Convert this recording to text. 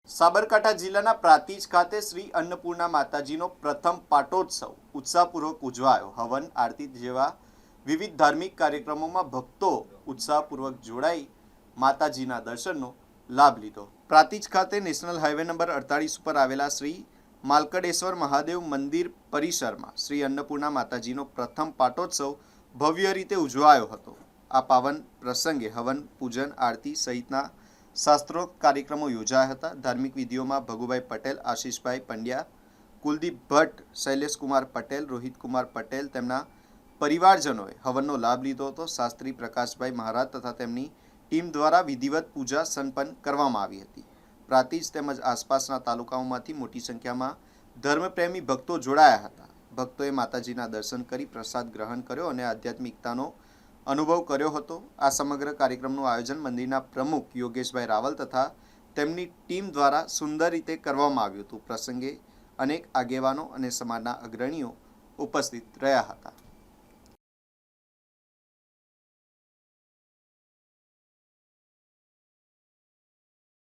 સાબરકાંઠા જિલ્લાના પ્રાંતિજ ખાતે શ્રી અન્નપૂર્ણા માતાજીનો પ્રથમ પાટોત્સવ ઉત્સાહપૂર્વક ઉજવાયો। હવન, આરતી જેવા વિવિધ ધાર્મિક કાર્યક્રમોમાં ભક્તો ઉત્સાહપૂર્વક જોડાઈ માતાજીના દર્શનનો લાભ લીધો। પ્રાંતિજ ખાતે નેશનલ હાઈવે નંબર 48 ઉપર આવેલા શ્રી માલકડેશ્વર મહાદેવ મંદિર પરિસરમાં શ્રી અન્નપૂર્ણા માતાજીનો પ્રથમ પાટોત્સવ ભવ્ય રીતે ઉજવાયો હતો। આ પાવન પ્રસંગે હવન, પૂજન, આરતી સહિતના શાસ્ત્રોક્ત કાર્યક્રમો યોજાયા હતા। ધાર્મિક વિધિઓમાં ભગુભાઈ પટેલ, આશીષભાઈ પંડ્યા, કુલદીપ ભટ્ટ, શૈલેષકુમાર પટેલ, રોહિતકુમાર પટેલ તેમના પરિવારજનોએ હવનનો લાભ લીધો હતો। શાસ્ત્રી પ્રકાશભાઈ મહારાજ તથા તેમની ટીમ દ્વારા વિધિવત પૂજા સંપન્ન કરવામાં આવી હતી। પ્રાંતિજ તેમજ આસપાસના તાલુકાઓમાંથી મોટી સંખ્યામાં ધર્મપ્રેમી ભક્તો જોડાયા હતા। ભક્તોએ માતાજીના દર્શન કરી પ્રસાદ ગ્રહણ કર્યો અને આધ્યાત્મિકતાનો અનુભવ કર્યો હતો। આ સમગ્ર કાર્યક્રમનું આયોજન મંદિરના પ્રમુખ યોગેશભાઈ રાવલ તથા તેમની ટીમ દ્વારા સુંદર રીતે કરવામાં આવ્યું હતું। પ્રસંગે અનેક આગેવાનો અને સમાજના અગ્રણીઓ ઉપસ્થિત રહ્યા હતા।